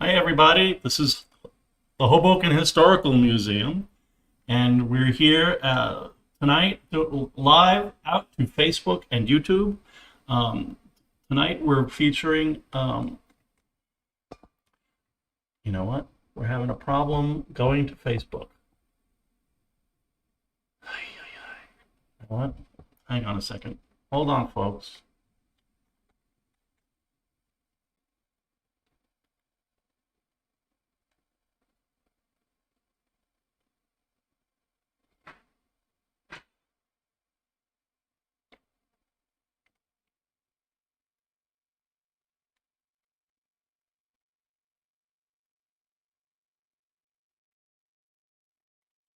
Hi, everybody. This is the Hoboken Historical Museum, and we're here tonight live out to Facebook and YouTube. Tonight we're featuring, you know what? We're having a problem going to Facebook. You know what? Hang on a second. Hold on, folks.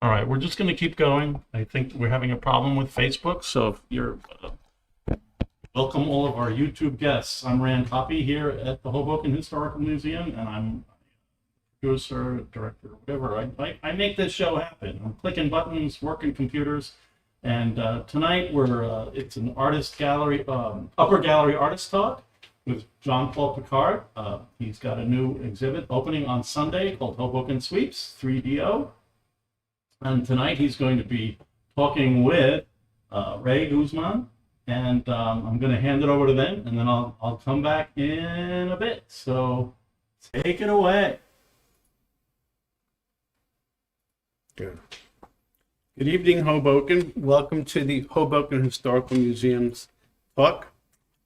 All right, we're just going to keep going. I think we're having a problem with Facebook, so if you're welcome all of our YouTube guests. I'm Rand Hoppy here at the Hoboken Historical Museum, and I'm producer, director, whatever. I make this show happen. I'm clicking buttons, working computers, and tonight it's an artist gallery, upper gallery artist talk with Jean-Paul Picard. He's got a new exhibit opening on Sunday called Hoboken Sweeps 3DO. And tonight he's going to be talking with Ray Guzman, and I'm going to hand it over to them, and then I'll come back in a bit. So take it away. Good evening, Hoboken. Welcome to the Hoboken Historical Museum's talk,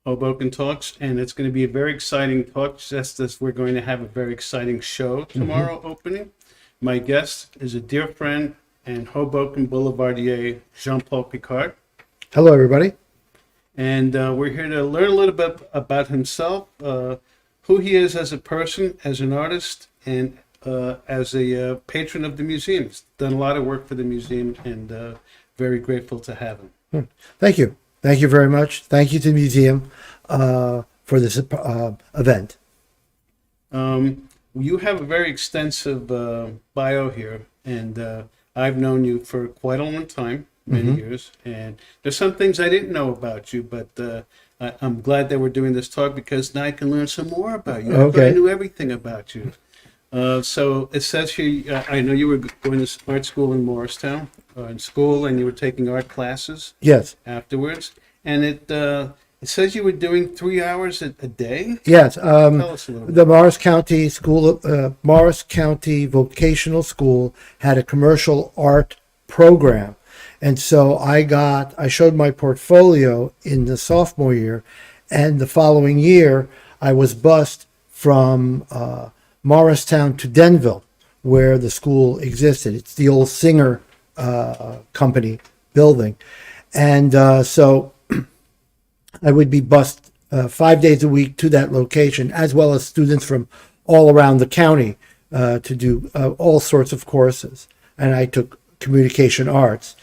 Hoboken Talks, and it's going to be a very exciting talk, just as we're going to have a very exciting show tomorrow opening. My guest is a dear friend and Hoboken Boulevardier, Jean-Paul Picard. Hello, everybody. And we're here to learn a little bit about himself, who he is as a person, as an artist, and as a patron of the museum. He's done a lot of work for the museum, and very grateful to have him. Thank you. Thank you very much. Thank you to the museum for this event. You have a very extensive bio here, and I've known you for quite a long time, many years, and there's some things I didn't know about you, but I'm glad that we're doing this talk because now I can learn some more about you. I thought I knew everything about you. So it says here, I know you were going to art school in Morristown, in school, and you were taking art classes. Yes. Afterwards, and it says you were doing 3 hours a day. Yes. Tell us a little bit. The Morris County School, Morris County Vocational School had a commercial art program, and so I showed my portfolio in the sophomore year, and the following year I was bused from Morristown to Denville, where the school existed. It's the old Singer company building, and so I would be bused 5 days a week to that location, as well as students from all around the county to do all sorts of courses. And I took communication arts.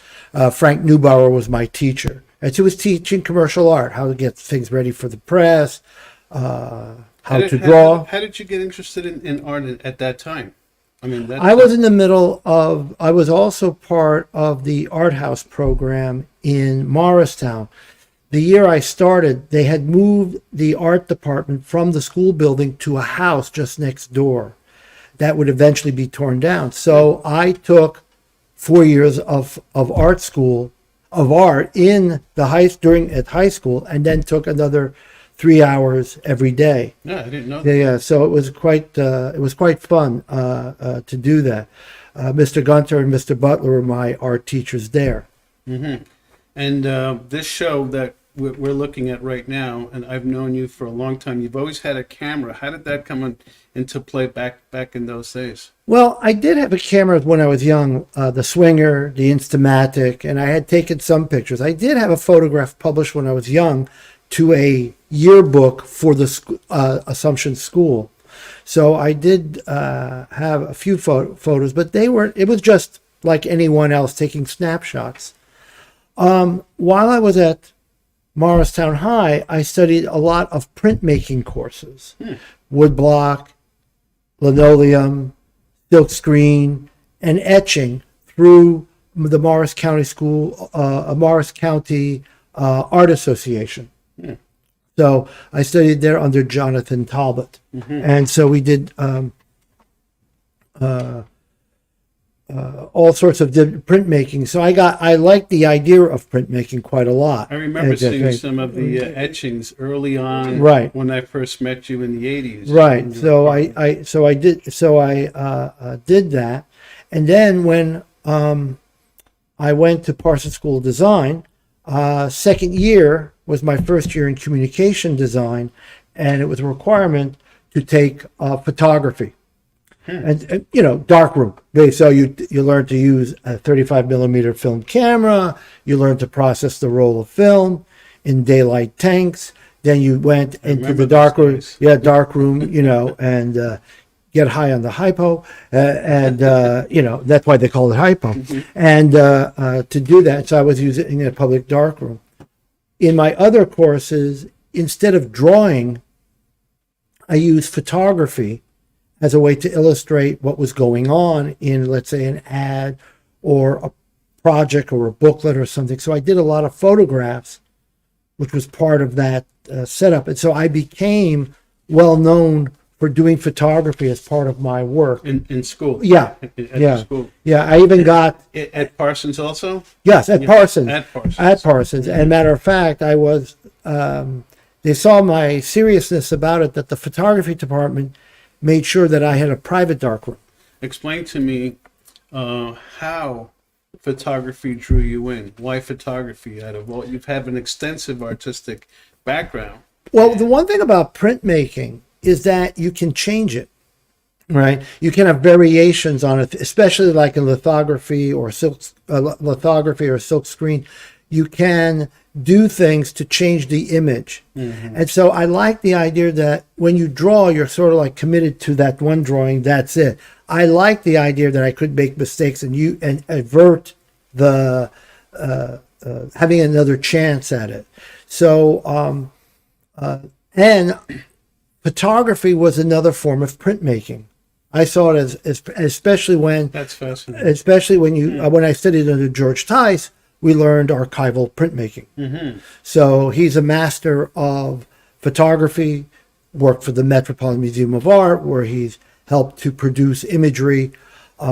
Frank Neubauer was my teacher. And so he was teaching commercial art, how to get things ready for the press, how to draw. How did you get interested in art at that time? I mean, I was in the middle of, I was also part of the Arthouse program in Morristown. The year I started, they had moved the art department from the school building to a house just next door that would eventually be torn down. So I took 4 years of art school, of art in the at high school, and then took another 3 hours every day. Yeah, I didn't know. Yeah. So it was quite fun to do that. Mr. Gunter and Mr. Butler were my art teachers there. Mm-hmm. And this show that we're looking at right now, and I've known you for a long time. You've always had a camera. How did that come into play back in those days? Well, I did have a camera when I was young, the Swinger, the Instamatic, and I had taken some pictures. I did have a photograph published when I was young to a yearbook for the Assumption School. So I did have a few photos, but it was just like anyone else taking snapshots. While I was at Morristown High, I studied a lot of printmaking courses, woodblock, linoleum, silkscreen, and etching through the Morris County School, Morris County Art Association. So I studied there under Jonathan Talbot. And so we did all sorts of different printmaking. So I liked the idea of printmaking quite a lot. I remember And, seeing some of the etchings early on, Right. when I first met you in the 80s. Right. So I did that, and then when I went to Parsons School of Design, second year was my first year in communication design, and it was a requirement to take photography. And darkroom. So you learn to use a 35 millimeter film camera. You learn to process the roll of film in daylight tanks. Then you went into the darkroom, darkroom, and get high on the hypo, and that's why they call it hypo. And to do that, so I was using a public darkroom. In my other courses, instead of drawing, I used photography as a way to illustrate what was going on in, let's say, an ad or a project or a booklet or something. So I did a lot of photographs, which was part of that setup. And so I became well known for doing photography as part of my work. In school? Yeah. At school. Yeah, I even got... At Parsons also? Yes, at Parsons. At Parsons. At Parsons. And matter of fact, I was... they saw my seriousness about it, that the photography department made sure that I had a private darkroom. Explain to me how photography drew you in. Why photography? You've had an extensive artistic background. Well, the one thing about printmaking is that you can change it, right? You can have variations on it, especially like in lithography or silk screen. You can do things to change the image. And so I like the idea that when you draw, you're sort of like committed to that one drawing, that's it. I like the idea that I could make mistakes and avert the having another chance at it. So and photography was another form of printmaking. I saw it as especially when That's fascinating. especially when when I studied under George Tice, we learned archival printmaking. So he's a master of photography, worked for the Metropolitan Museum of Art, where he's helped to produce imagery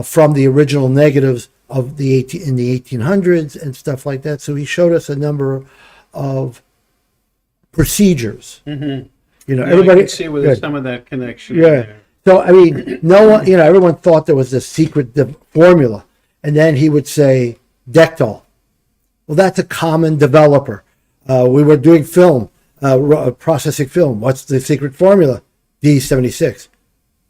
from the original negatives of in the 1800s and stuff like that. So he showed us a number of procedures. Everybody can see where there's some of that connection. Yeah. So I mean, no one, everyone thought there was this secret formula, and then he would say Dectol. Well, that's a common developer. We were doing film, processing film. What's the secret formula? D76.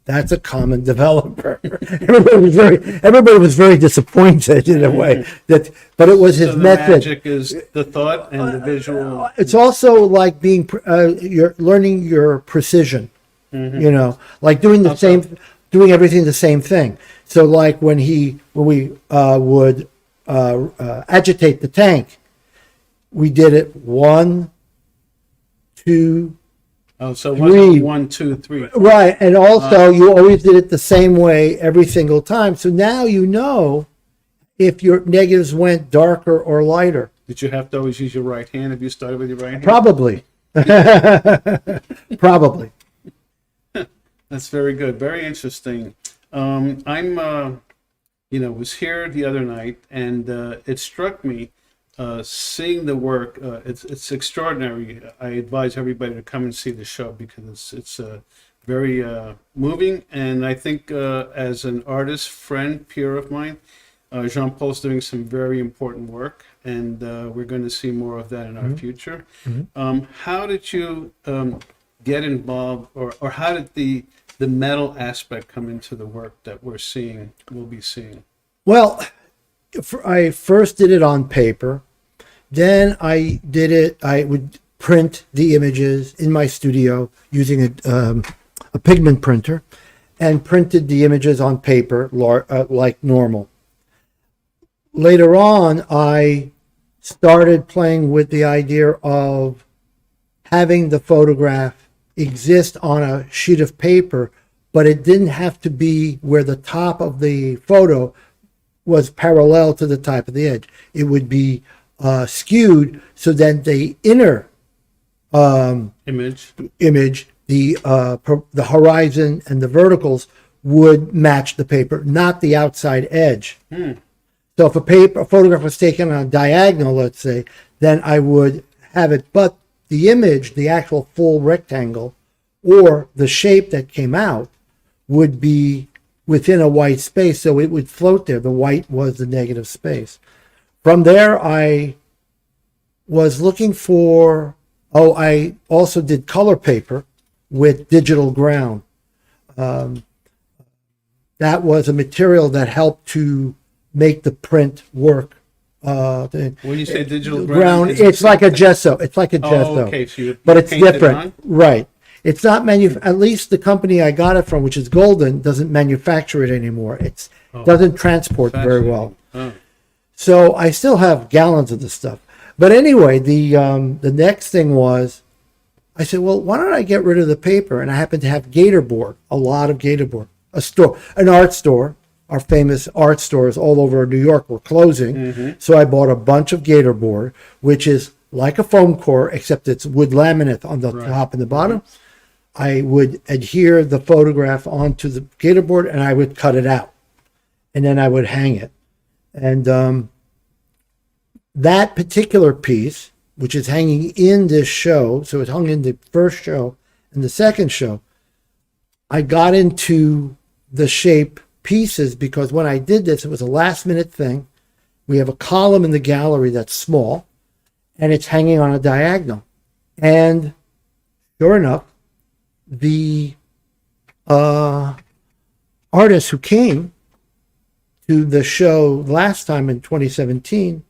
That's a common developer. Everybody was very disappointed in a way but it was his So the method. magic is the thought and the visual. It's also like you're learning your precision. Like doing doing everything the same thing. So like when we would agitate the tank, we did it 1, 2, Oh, so it 3. wasn't 1, 2, 3. Right, and also you always did it the same way every single time. So now you know if your negatives went darker or lighter. Did you have to always use your right hand if you started with your right hand? Probably. Probably. That's very good. Very interesting. Was here the other night, and it struck me seeing the work. It's extraordinary. I advise everybody to come and see the show because it's very moving. And I think as an artist, friend, peer of mine, Jean-Paul's doing some very important work, and we're going to see more of that in our future. How did you get involved, or how did the metal aspect come into the work that we'll be seeing? Well, I first did it on paper. Then I would print the images in my studio using a pigment printer, and printed the images on paper like normal. Later on, I started playing with the idea of having the photograph exist on a sheet of paper, but it didn't have to be where the top of the photo was parallel to the top of the edge. It would be skewed so that the inner image, the horizon and the verticals would match the paper, not the outside edge. Hmm. So if a photograph was taken on a diagonal, let's say, then I would have it, but the image, the actual full rectangle, or the shape that came out would be within a white space, so it would float there. The white was the negative space. From there, I was looking for, I also did color paper with digital ground. That was a material that helped to make the print work. When you say digital ground, is it's like a gesso. It's like a gesso. okay, so you But it's paint it different. on? Right. It's not at least the company I got it from, which is Golden, doesn't manufacture it anymore. It doesn't transport very well. Oh. So I still have gallons of this stuff. But anyway, the next thing was, I said, well, why don't I get rid of the paper? And I happen to have Gator board, a lot of Gator board. An art store. Our famous art stores all over New York were closing. Mm-hmm. So I bought a bunch of Gator board, which is like a foam core, except it's wood laminate on the top and the bottom. I would adhere the photograph onto the Gator board and I would cut it out. And then I would hang it. And that particular piece, which is hanging in this show, so it hung in the first show and the second show, I got into the shape pieces because when I did this, it was a last minute thing. We have a column in the gallery that's small and it's hanging on a diagonal. And sure enough, the artist who came to the show last time in 2017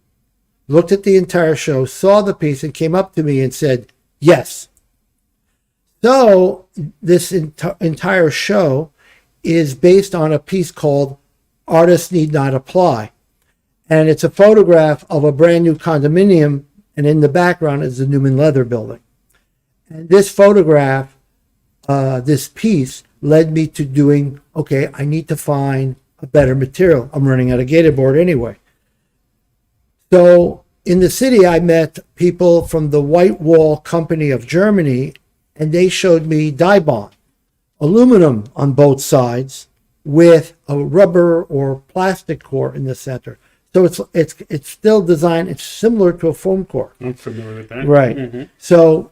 looked at the entire show, saw the piece, and came up to me and said, yes. So this entire show is based on a piece called Artists Need Not Apply. And it's a photograph of a brand new condominium, and in the background is the Newman Leather Building. And this photograph, this piece, led me to doing, okay, I need to find a better material. I'm running out of Gator board anyway. So in the city, I met people from the White Wall Company of Germany, and they showed me dye bond, aluminum on both sides with a rubber or plastic core in the center. So it's still designed, it's similar to a foam core. I'm familiar with that. Right. Mm-hmm. So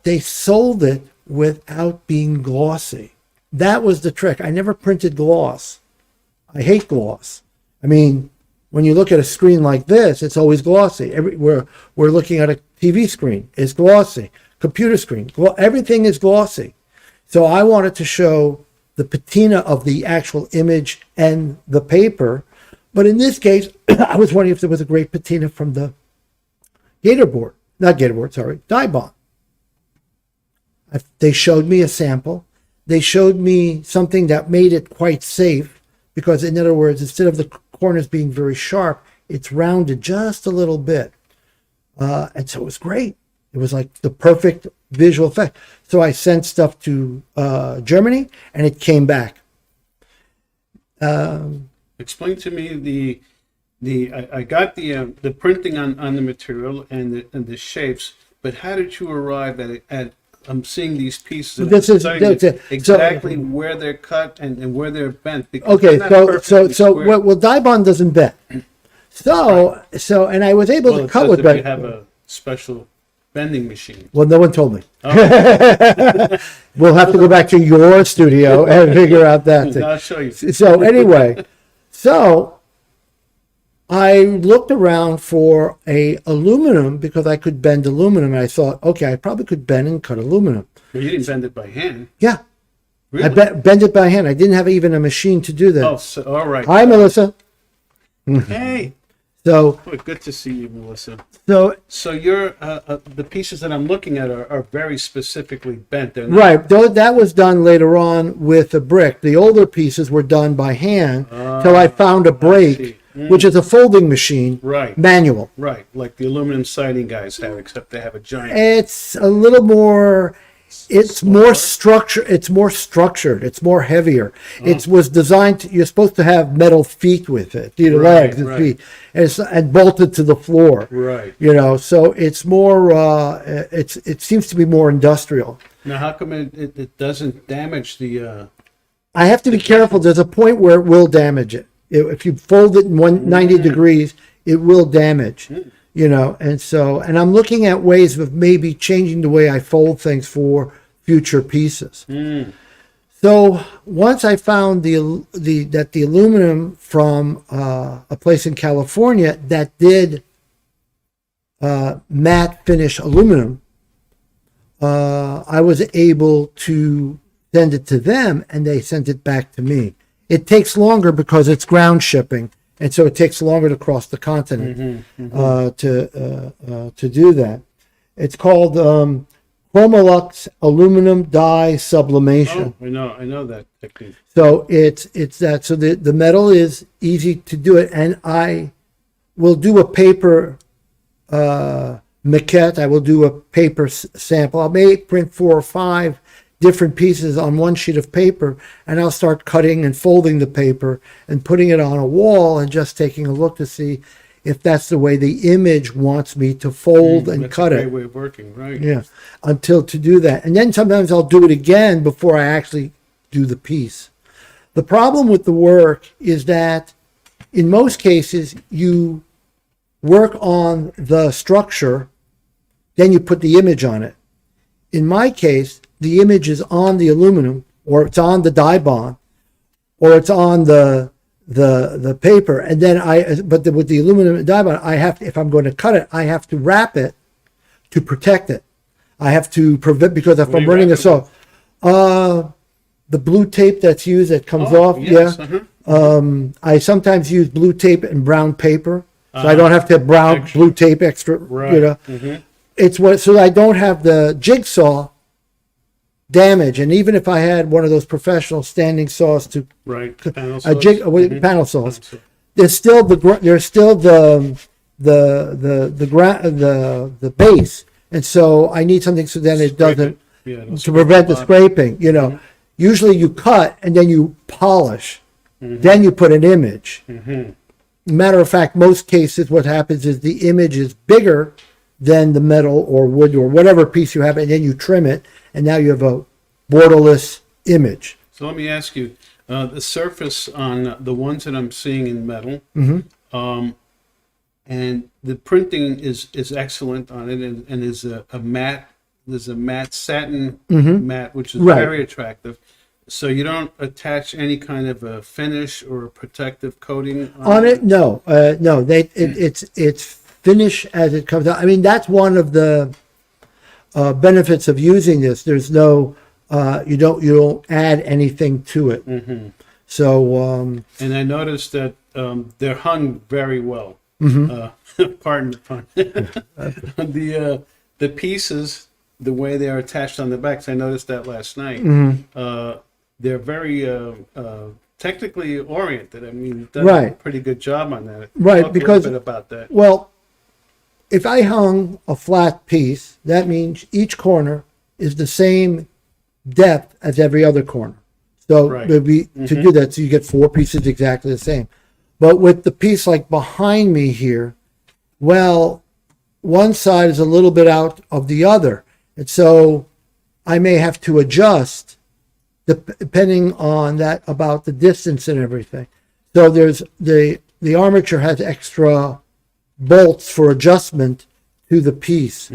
they sold it without being glossy. That was the trick. I never printed gloss. I hate gloss. I mean, when you look at a screen like this, it's always glossy. We're looking at a TV screen. It's glossy. Computer screen. Everything is glossy. So I wanted to show the patina of the actual image and the paper. But in this case, I was wondering if there was a great patina from the Gator board. Not Gator board, sorry. Dye bond. They showed me a sample. They showed me something that made it quite safe because, in other words, instead of the corners being very sharp, it's rounded just a little bit. And so it was great. It was like the perfect visual effect. So I sent stuff to Germany, and it came back. Explain to me I got the printing on the material and the shapes, but how did you arrive at I'm seeing these pieces and exactly where they're cut and where they're bent. Okay, well, dye bond doesn't bend. So and I was able to cut with that. You that. have a special bending machine. Well, no one told me. Oh. We'll have to go back to your studio and figure out that thing. I'll show you. So anyway, I looked around for a aluminum because I could bend aluminum, and I thought, okay, I probably could bend and cut aluminum. Well, you didn't bend it by hand. Yeah, Really? I bend it by hand. I didn't have even a machine to do that. Oh, so, all right. Hi, Melissa. Hey. So Boy, good to see you, Melissa. So you're the pieces that I'm looking at are very specifically bent. They're not, right, though that was done later on with a brick. The older pieces were done by hand till I found a brake, which is a folding machine, right, manual. right, like the aluminum siding guys have, except they have a giant. It's a little more. It's more structured. It's more structured. It's more heavier. It was designed. You're supposed to have metal feet with it, your legs and feet, and bolted to the floor. Right. So it's more. It seems to be more industrial. Now, how come it doesn't damage the I have to be careful. There's a point where it will damage it. If you fold it in 190 degrees, it will damage, and I'm looking at ways of maybe changing the way I fold things for future pieces. So once I found that the aluminum from a place in California that did matte finish aluminum, I was able to send it to them, and they sent it back to me. It takes longer because it's ground shipping, and so it takes longer to cross the continent to do that. It's called Chromolux aluminum dye sublimation. Oh, I know that technique. So it's that. So the metal is easy to do it, and I will do a paper maquette. I will do a paper sample. I may print 4 or 5 different pieces on one sheet of paper, and I'll start cutting and folding the paper and putting it on a wall and just taking a look to see if that's the way the image wants me to fold and cut it. That's a great way of working, right? Yeah, to do that. And then sometimes I'll do it again before I actually do the piece. The problem with the work is that in most cases you work on the structure, then you put the image on it. In my case, the image is on the aluminum, or it's on the dye bond, or it's on the paper, and then with the aluminum dye bond, I have to, if I'm going to cut it, I have to wrap it to protect it. I have to prevent, because if I'm running a saw, the blue tape that's used that comes off, yes, I sometimes use blue tape and brown paper, so I don't have to have blue tape extra, right. It's so I don't have the jigsaw damage. And even if I had one of those professional standing saws to panel saws, panel saws, there's still the base, and so I need something so then it doesn't to prevent the scraping. Usually you cut and then you polish, then you put an image. Matter of fact, most cases what happens is the image is bigger than the metal or wood or whatever piece you have, and then you trim it, and now you have a borderless image. So let me ask you, the surface on the ones that I'm seeing in metal, and the printing is excellent on it, and is a matte. There's a matte satin matte, which is very attractive. So you don't attach any kind of a finish or a protective coating on it? No. It's finish as it comes out. I mean, that's one of the benefits of using this. There's no you don't add anything to it. So and I noticed that they're hung very well. Pardon the pun. The pieces, the way they are attached on the backs, I noticed that last night. They're very technically oriented. I mean, you've done a pretty good job on that. Right, Talk because a little bit about that. Well, if I hung a flat piece, that means each corner is the same depth as every other corner. So there'd be, to do that, so you get 4 pieces exactly the same. But with the piece like behind me here, well, one side is a little bit out of the other. And so I may have to adjust depending on that, about the distance and everything. So there's the armature has extra bolts for adjustment to the piece.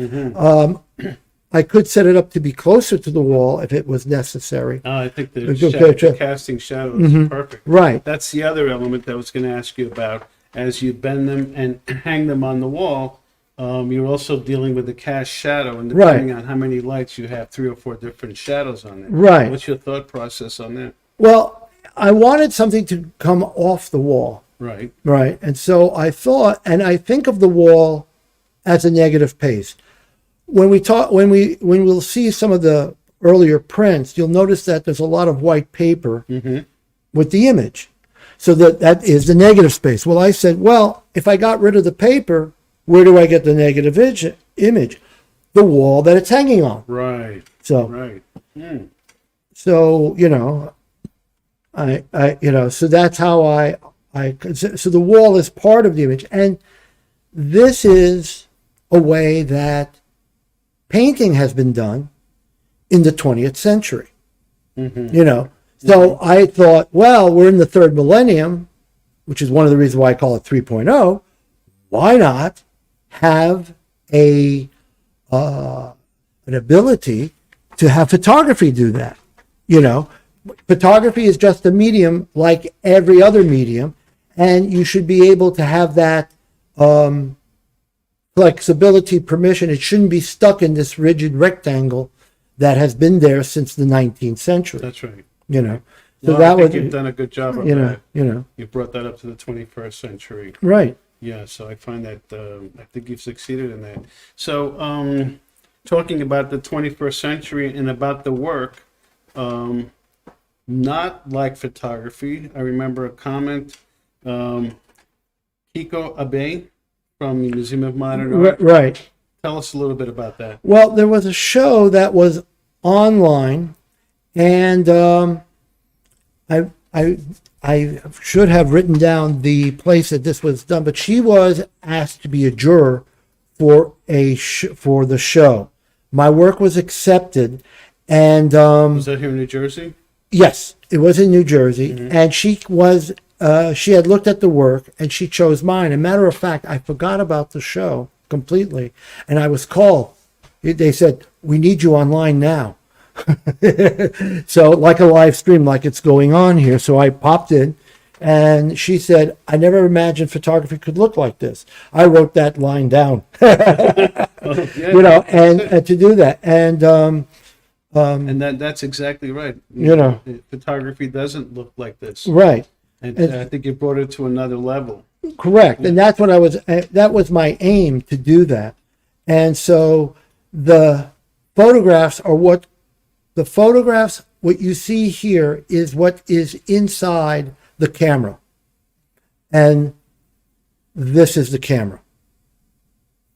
I could set it up to be closer to the wall if it was necessary. I think the casting shadow is perfect. Right. That's the other element that I was going to ask you about. As you bend them and hang them on the wall, you're also dealing with the cast shadow, and depending on how many lights you have, 3 or 4 different shadows on it. Right. What's your thought process on that? Well, I wanted something to come off the wall. Right. Right. And so I thought, and I think of the wall as a negative paste. When we'll see some of the earlier prints, you'll notice that there's a lot of white paper with the image. So that is the negative space. Well, I said, well, if I got rid of the paper, where do I get the negative image? The wall that it's hanging on. Right. So, so, so that's how so the wall is part of the image. And this is a way that painting has been done in the 20th century. So I thought, well, we're in the third millennium, which is one of the reasons why I call it 3.0. Why not have an ability to have photography do that? You know, photography is just a medium like every other medium, and you should be able to have that flexibility, permission. It shouldn't be stuck in this rigid rectangle that has been there since the 19th century. That's right. You know, so Well, that I think was, you've done a good job of you know, that. you know, You brought that up to the 21st century. right. Yeah, so I find that I think you've succeeded in that. So, talking about the 21st century and about the work, not like photography. I remember a comment, Kiko Abe from the Museum of Modern Art. Right. Tell us a little bit about that. Well, there was a show that was online, and I should have written down the place that this was done, but she was asked to be a juror for for the show. My work was accepted, and Was that here in New Jersey? yes, it was in New Jersey, and she had looked at the work and she chose mine. As a matter of fact, I forgot about the show completely, and I was called. They said, "We need you online now." So like a live stream, like it's going on here. So I popped in, and she said, "I never imagined photography could look like this." I wrote that line down, you know, and to do that, and that's exactly right. You know. Photography doesn't look like this. right. And I think you brought it to another level. Correct. And that's what that was my aim, to do that. And so the photographs are what you see here is what is inside the camera. And this is the camera.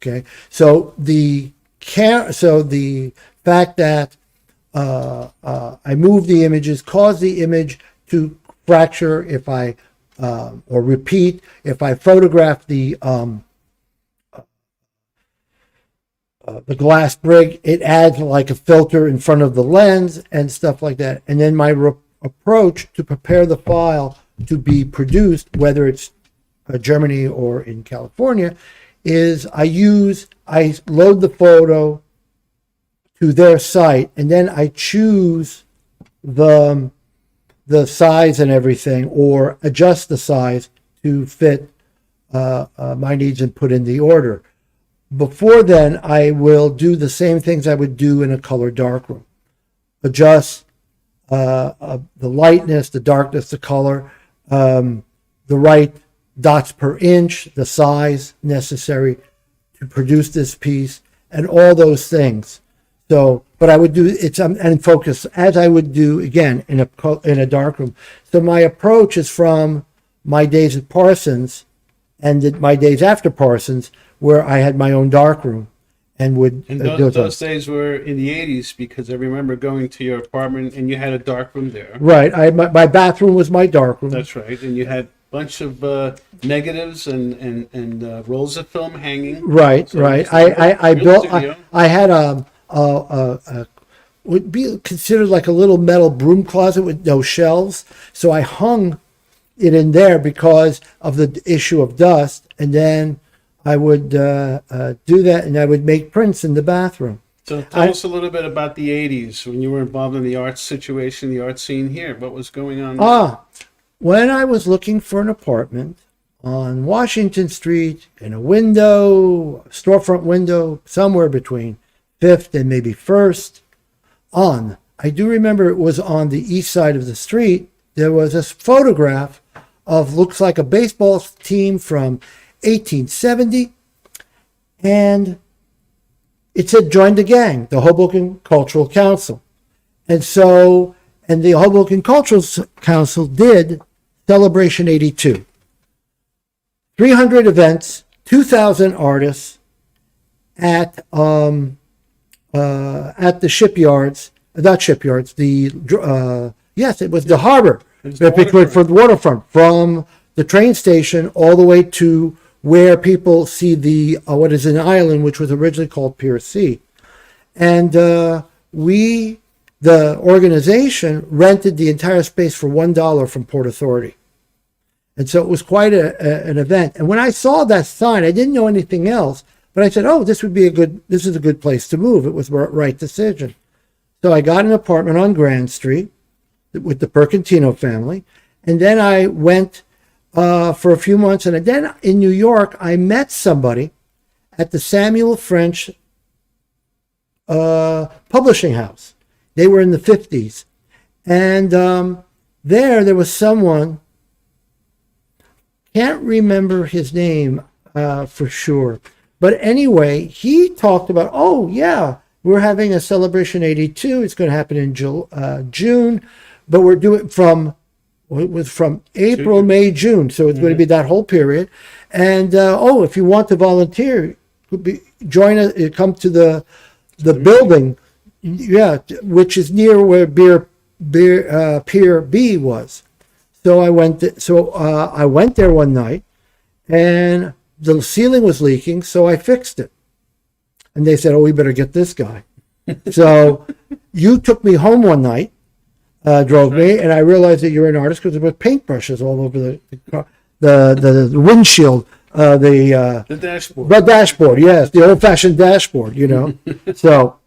Okay. So the fact that I move the images, cause the image to fracture if I or repeat if I photograph the glass brig. It adds like a filter in front of the lens and stuff like that. And then my approach to prepare the file to be produced, whether it's Germany or in California, is I load the photo to their site, and then I choose the size and everything, or adjust the size to fit my needs and put in the order. Before then, I will do the same things I would do in a color darkroom. Adjust the lightness, the darkness, the color, the right dots per inch, the size necessary to produce this piece, and all those things. So, but I would do it's and focus as I would do again in a darkroom. So my approach is from my days at Parsons and my days after Parsons, where I had my own darkroom and would And do those days were in the 80s, because I remember going to your apartment and you had a darkroom there. Right. My bathroom was my darkroom. That's right. And you had a bunch of negatives and rolls of film hanging. Right. So Right. it was I real built. studio. I had would be considered like a little metal broom closet with no shelves. So I hung it in there because of the issue of dust, and then I would do that, and I would make prints in the bathroom. So tell us a little bit about the 80s, when you were involved in the art situation, the art scene here. What was going on there? When I was looking for an apartment on Washington Street, in a window, storefront window, somewhere between 5th and maybe 1st, I do remember it was on the east side of the street, there was this photograph of, looks like a baseball team from 1870, and it said, "Join the gang," the Hoboken Cultural Council. And so, and the Hoboken Cultural Council did Celebration 82. 300 events, 2,000 artists at the shipyards, not shipyards, yes, it was the harbor, was the waterfront. for the waterfront, from the train station all the way to where people see the what is an island, which was originally called Pier C. And we the organization rented the entire space for $1 from Port Authority. And so it was quite an event. And when I saw that sign, I didn't know anything else, but I said, oh, this is a good place to move. It was the right decision. So I got an apartment on Grand Street with the Percantino family. And then I went for a few months. And then in New York, I met somebody at the Samuel French publishing house. They were in the 50s. And there was someone, can't remember his name for sure. But anyway, he talked about, oh, yeah, we're having a Celebration 82. It's going to happen in June. But we're doing from April, May, June. So it's going to be that whole period. And, if you want to volunteer, join us, come to the building, which is near where Pier B was. So I went there one night, and the ceiling was leaking, so I fixed it. And they said, oh, we better get this guy. So you took me home one night, drove me, and I realized that you're an artist because there were paintbrushes all over the windshield. The dashboard. The dashboard, yes, the old-fashioned dashboard, So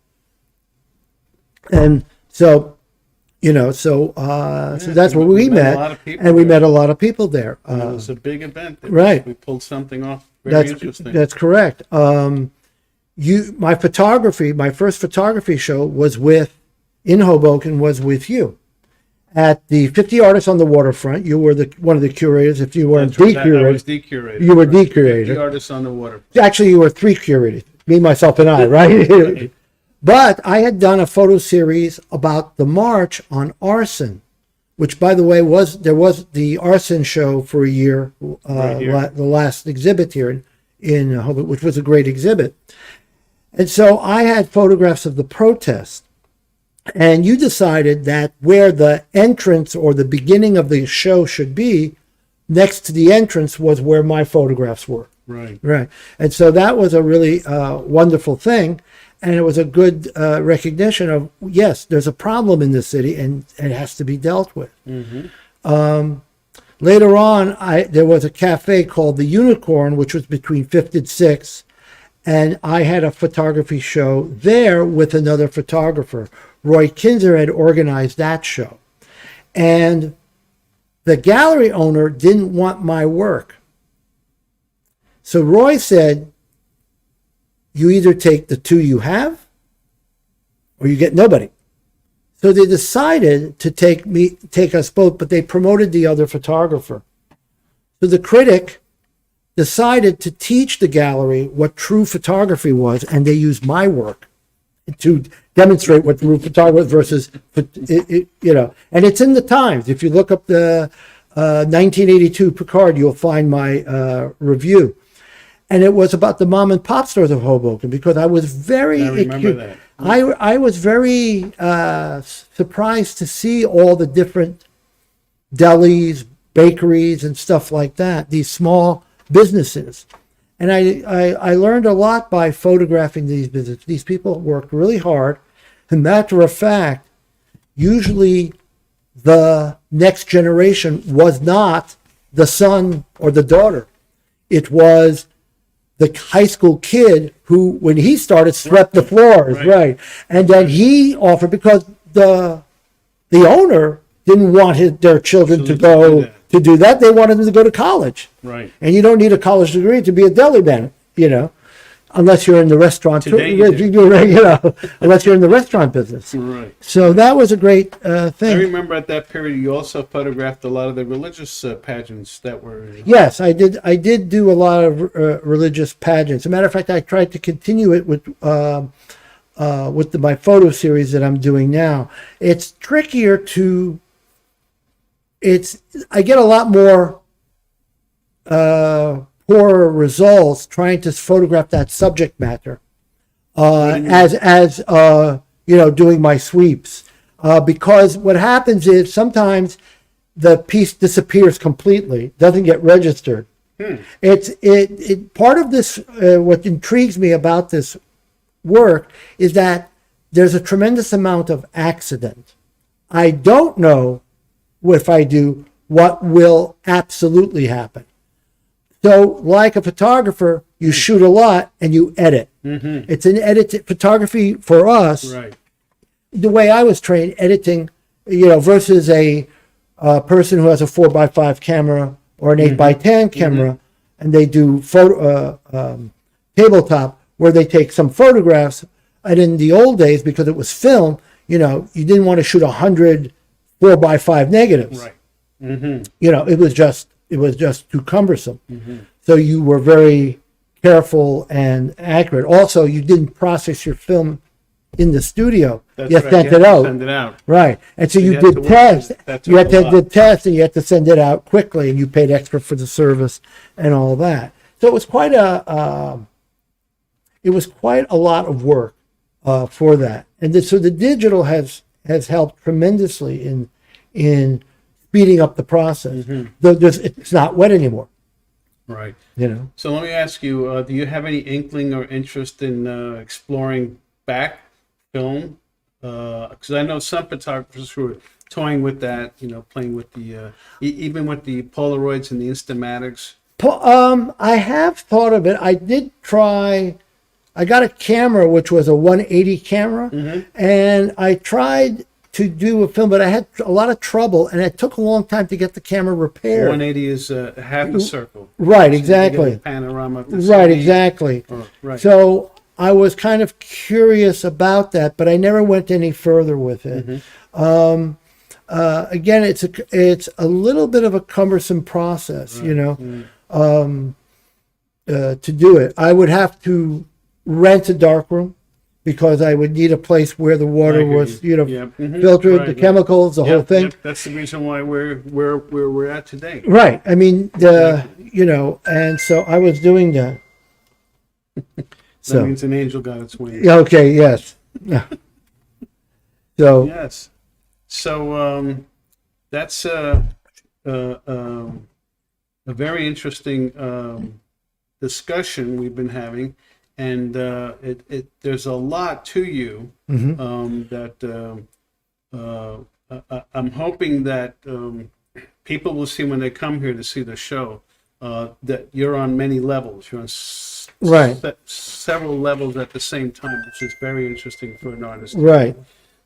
that's where we met, and we met a lot of people there. It was a big event. Right. We pulled something off. Very interesting. That's correct. My first photography show in Hoboken was with you. At the 50 Artists on the Waterfront, you were one of the curators. If you weren't the curator, I was the curator. You were the curator. 50 Artists on the Waterfront. Actually, you were 3 curators, me, myself, and I, right? But I had done a photo series about the march on arson, which, by the way, there was the arson show for a year, the last exhibit here in Hoboken, which was a great exhibit. And so I had photographs of the protest. And you decided that where the entrance or the beginning of the show should be, next to the entrance was where my photographs were. Right. Right. And so that was a really wonderful thing. And it was a good recognition of, yes, there's a problem in this city and it has to be dealt with. Mm-hmm. Later on, there was a cafe called the Unicorn, which was between 5th and 6th. And I had a photography show there with another photographer. Roy Kinzer had organized that show. And the gallery owner didn't want my work. So Roy said, you either take the 2 you have or you get nobody. So they decided to take us both, but they promoted the other photographer. So the critic decided to teach the gallery what true photography was, and they used my work to demonstrate what true photography versus, and it's in the Times. If you look up the 1982 Picard, you'll find my review. And it was about the mom and pop stores of Hoboken, because I was very I was very surprised to see all the different delis, bakeries, and stuff like that, these small businesses. And I learned a lot by photographing these businesses. These people worked really hard. And matter of fact, usually the next generation was not the son or the daughter. It was the high school kid who, when he started, swept the floors, right? And then he offered, because the owner didn't want their children to go to do that. They wanted them to go to college. Right. And you don't need a college degree to be a deli man, unless you're in the restaurant. Today unless you're in the restaurant business. Right. So that was a great thing. I remember at that period you also photographed a lot of the religious pageants that were. Yes, I did. I did do a lot of religious pageants. As a matter of fact, I tried to continue it with my photo series that I'm doing now. It's trickier to. I get a lot more poorer results trying to photograph that subject matter as doing my sweeps, because what happens is sometimes the piece disappears completely, doesn't get registered. Part of this what intrigues me about this work is that there's a tremendous amount of accident. I don't know if I do what will absolutely happen. So like a photographer, you shoot a lot and you edit. It's an edit photography for us. Right. The way I was trained, editing, versus a person who has a 4x5 camera or an 8x10 camera, and they do tabletop where they take some photographs. And in the old days, because it was film, you didn't want to shoot 100 4x5 negatives. Right. It was just too cumbersome. So you were very careful and accurate. Also, you didn't process your film in the studio. That's you right. sent You it had to out. Send it out. Right. And so you had to did work tests. with it. You had That to took a do tests and you had to send it out quickly, and you paid extra for the service and all that. So it was quite a lot of work for that. And so the digital has helped tremendously in speeding up the process. Though it's not wet anymore. Right. So let me ask you: do you have any inkling or interest in exploring back film? Because I know some photographers who are toying with that. Playing with the even with the Polaroids and the Instamatics. I have thought of it. I did try. I got a camera which was a 180 camera, and I tried to do a film, but I had a lot of trouble, and it took a long time to get the camera repaired. 180 is half a circle. Right, So you exactly. get a panorama of the Right, city. exactly. Right. So I was kind of curious about that, but I never went any further with it. Again, it's a little bit of a cumbersome process, to do it. I would have to rent a darkroom because I would need a place where the water was, filtered, Right, the yeah. chemicals, the whole thing. Yep. That's the reason why we're where we're at today. Right. I mean, and so I was doing that. That means an angel got its wings. Yeah, okay, yes. So, Yes. So that's a very interesting discussion we've been having, and there's a lot to you that I'm hoping that people will see when they come here to see the show that you're on many levels. You're on Right. several levels at the same time, which is very interesting for an artist. right,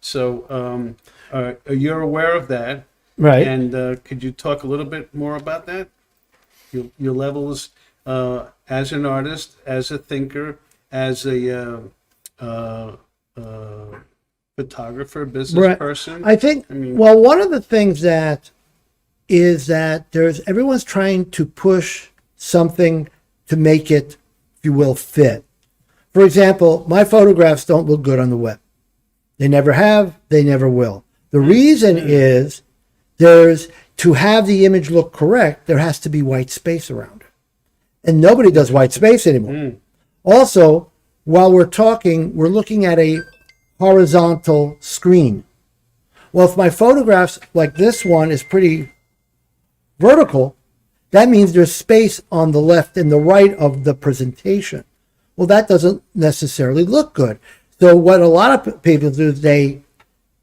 So you're aware of that, right. and could you talk a little bit more about that? Your levels as an artist, as a thinker, as a photographer, business Right. person. I think, mean- well, one of the things that is that everyone's trying to push something to make it, if you will, fit. For example, my photographs don't look good on the web. They never have, they never will. The reason is to have the image look correct, there has to be white space around it. And nobody does white space anymore. Also, while we're talking, we're looking at a horizontal screen. Well, if my photographs, like this one, is pretty vertical, that means there's space on the left and the right of the presentation. Well, that doesn't necessarily look good. So what a lot of people do is they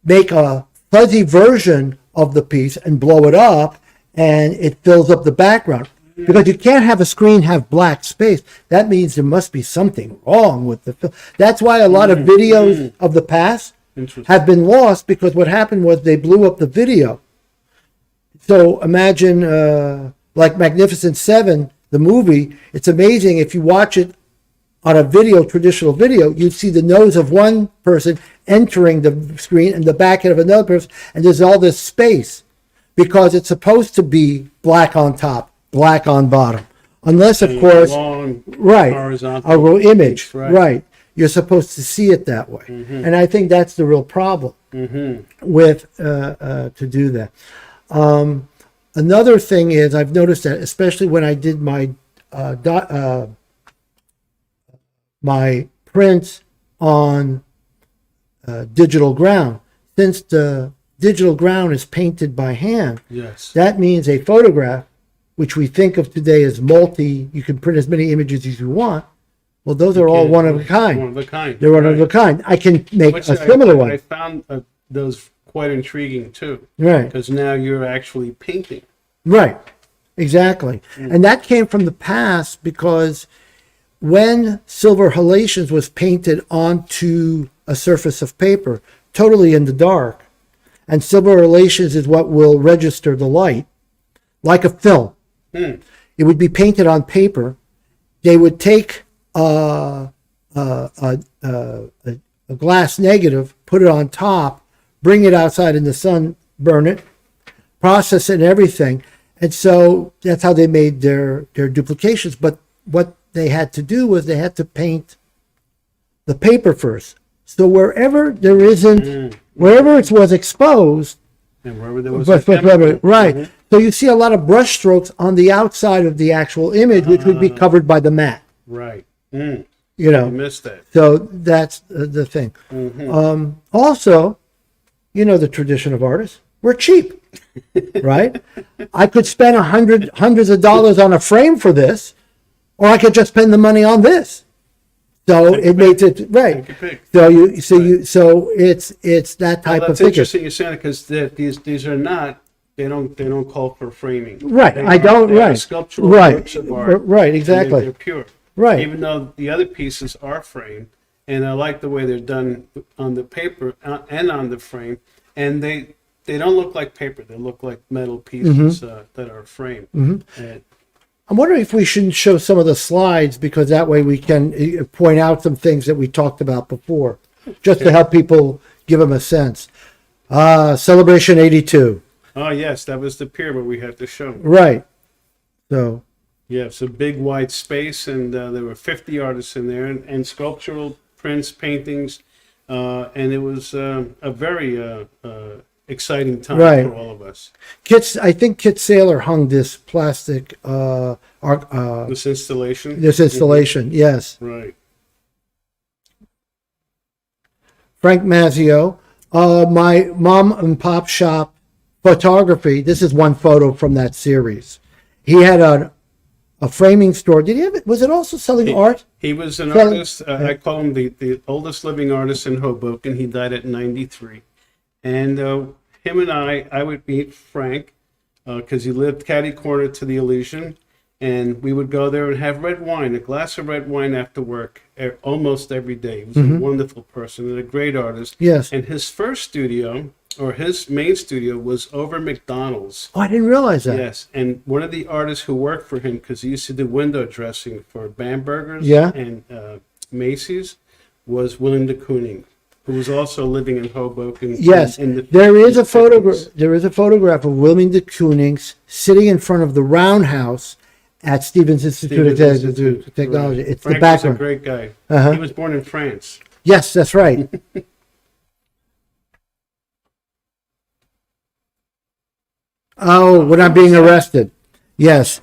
make a fuzzy version of the piece and blow it up, and it fills up the background. Because you can't have a screen have black space. That means there must be something wrong with the film. That's why a lot of videos of the past have been lost, because what happened was they blew up the video. So imagine like Magnificent Seven, the movie. It's amazing if you watch it on a video, traditional video, you'd see the nose of one person entering the screen and the back end of another person, and there's all this space because it's supposed to be black on top, black on bottom. Unless, of course, long, right, horizontal a real image, piece, right. You're supposed to see it that way. And I think that's the real problem with to do that. Another thing is, I've noticed that, especially when I did my my prints on digital ground, since the digital ground is painted by hand, Yes. that means a photograph, which we think of today as you can print as many images as you want, Well, those are all one of a kind. One of a kind. They're one of a Right. kind. I can make Which a similar I one. found those quite intriguing too, Right. because now you're actually painting. Right. Exactly. And that came from the past because when silver halations was painted onto a surface of paper, totally in the dark, and silver halations is what will register the light, like a film. It would be painted on paper. They would take a glass negative, put it on top, bring it outside in the sun, burn it, process it and everything. And so that's how they made their duplications. But what they had to do was they had to paint the paper first. So wherever there isn't, wherever it was exposed, And wherever there was but- a chemical. right. So you see a lot of brush strokes on the outside of the actual image, which would be covered by the mat. Right. You I know, missed that. so that's the thing. Also, you know the tradition of artists. We're cheap, right? I could spend hundreds of dollars on a frame for this, or I could just spend the money on this. So it makes it right. Take your pick. So it's that type Well, of that's figure. interesting you said it, because these are not. They don't call for framing. Right, They I don't- they are right. Sculptural Right. works of art. Right, and exactly. They're pure. Right. Even though the other pieces are framed, and I like the way they're done on the paper and on the frame, and they don't look like paper. They look like metal pieces that are framed. And I'm wondering if we shouldn't show some of the slides because that way we can point out some things that we talked about before, just to help people give them a sense. Celebration 82. oh yes, that was the pier where we had to show. Right. So, Yeah, it's a big wide space, and there were 50 artists in there, and sculptural prints, paintings, and it was a very exciting time Right. for all of us. I think Kit Saylor hung this plastic, This installation. this installation. Yes. Right. Frank Mazzio. My mom and pop shop photography. This is one photo from that series. He had a framing store. Did he have it? Was it also selling art? He was an Well, artist. I call him the oldest living artist in Hoboken. He died at 93. And him and I would meet Frank because he lived catty corner to the Elysian. And we would go there and have red wine, a glass of red wine after work almost every day. He was a wonderful person and a great artist. Yes. And his first studio, or his main studio, was over McDonald's. Oh, I didn't realize that. Yes, and one of the artists who worked for him, because he used to do window dressing for Bamberger's Yeah. and Macy's, was William de Kooning, who was also living in Hoboken. Yes, in the there is a 50s. photograph. There is a photograph of William de Kooning sitting in front of the roundhouse at Stevens Institute Stevens of Institute. Technology. Right. It's Frank the background. was a great guy. Uh-huh. He was born in France. Yes, that's right. Oh, when I'm being arrested. Yes.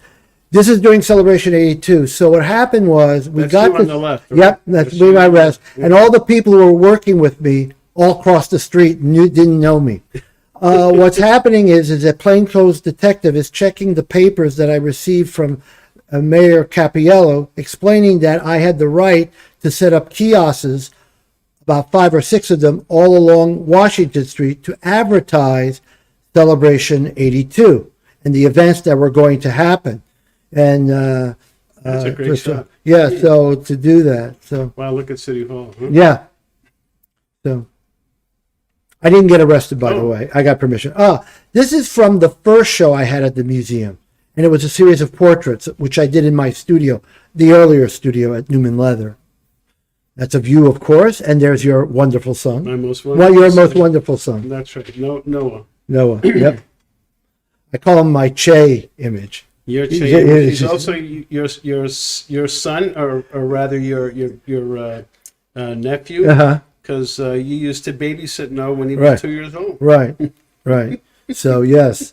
This is during Celebration 82. So what happened was we That's got you on the left, right? Yep, that's me, my rest. And all the people who were working with me all across the street didn't know me. What's happening is that plainclothes detective is checking the papers that I received from Mayor Capiello, explaining that I had the right to set up kiosks, about 5 or 6 of them, all along Washington Street to advertise Celebration 82 and the events that were going to happen. And That's a great shot. yeah, so to do that, so Wow, look at City Hall. Huh? yeah, so I didn't get arrested, by the Oh. way. I got permission. This is from the first show I had at the museum, and it was a series of portraits, which I did in my studio, the earlier studio at Newman Leather. That's a view, of course, and there's your wonderful son. My most Well, wonderful. your most wonderful son, That's right. Noah. Noah. Yep. I call him my Che image. Your He's- Che- he's- he's also your son, or rather your nephew, Uh-huh. because you used to babysit Noah when he Right. was 2 years old. Right, right. So, yes.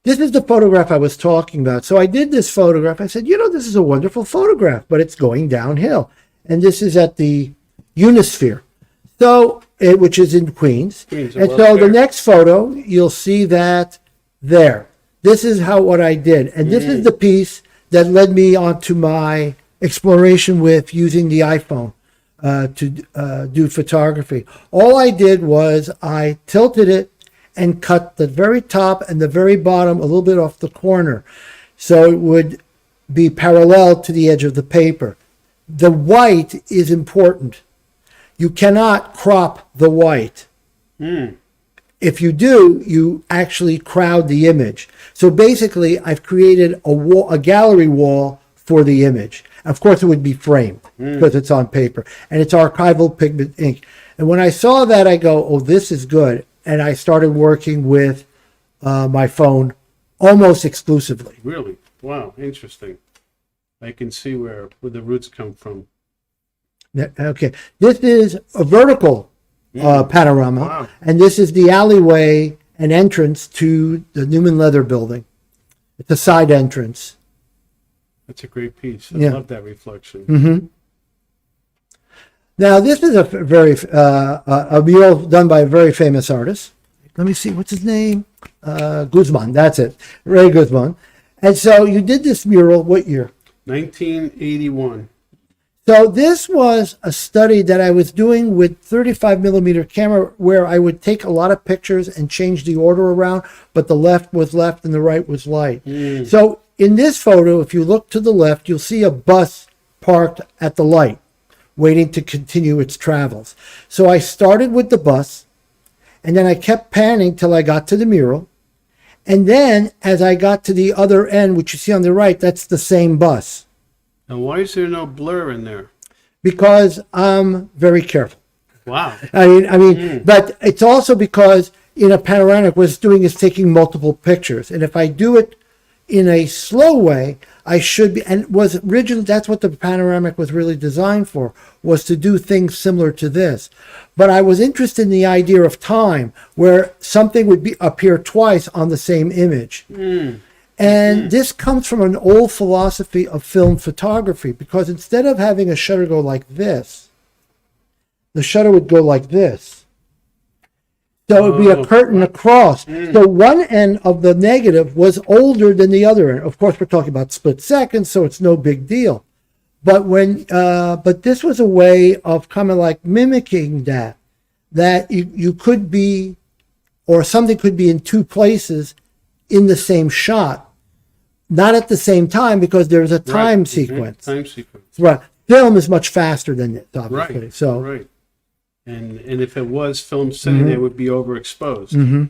This is the photograph I was talking about. So I did this photograph. I said, this is a wonderful photograph, but it's going downhill. And this is at the Unisphere, so which is in Queens. Queens, And well, so the fair. next photo, you'll see that there. This is what I did. And this is the piece that led me onto my exploration with using the iPhone to do photography. All I did was I tilted it and cut the very top and the very bottom a little bit off the corner, so it would be parallel to the edge of the paper. The white is important. You cannot crop the white. If you do, you actually crowd the image. So basically, I've created a gallery wall for the image. Of course, it would be framed because it's on paper, and it's archival pigment ink. And when I saw that, I go, oh, this is good. And I started working with my phone almost exclusively. Really? Wow, interesting. I can see where the roots come from. Okay, this is a vertical panorama, Wow. and this is the alleyway and entrance to the Newman Leather Building. It's a side entrance. That's a great piece. I Yeah. love that reflection. Now, this is a very a mural done by a very famous artist. Let me see, what's his name? Guzman. That's it, Ray Guzman. And so you did this mural. What year? 1981. So this was a study that I was doing with 35 millimeter camera, where I would take a lot of pictures and change the order around, but the left was left and the right was light. So in this photo, if you look to the left, you'll see a bus parked at the light, waiting to continue its travels. So I started with the bus, and then I kept panning till I got to the mural. And then as I got to the other end, which you see on the right, that's the same bus. Now, why is there no blur in there? Because I'm very careful. Wow. I mean, but it's also because in a panoramic, what it's doing is taking multiple pictures. And if I do it in a slow way, I should be, and was originally, that's what the panoramic was really designed for, was to do things similar to this. But I was interested in the idea of time, where something would appear twice on the same image. And this comes from an old philosophy of film photography, because instead of having a shutter go like this, the shutter would go like this. So it would be a curtain across. So one end of the negative was older than the other end. Of course, we're talking about split seconds, so it's no big deal. But but this was a way of kind of like mimicking that you could be, or something could be in two places in the same shot. Not at the same time, because there's a time sequence. Time sequence. Right. Film is much faster than this, obviously. Right. So Right. And if it was film setting, they would be overexposed.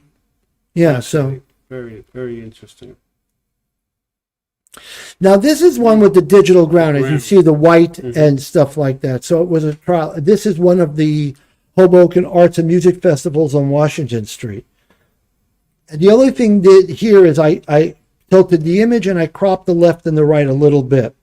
yeah. So Very, very interesting. now this is one with the digital ground, as you see the white and stuff like that. So it was a trial. This is one of the Hoboken Arts and Music Festivals on Washington Street. And the only thing here is I tilted the image and I cropped the left and the right a little bit.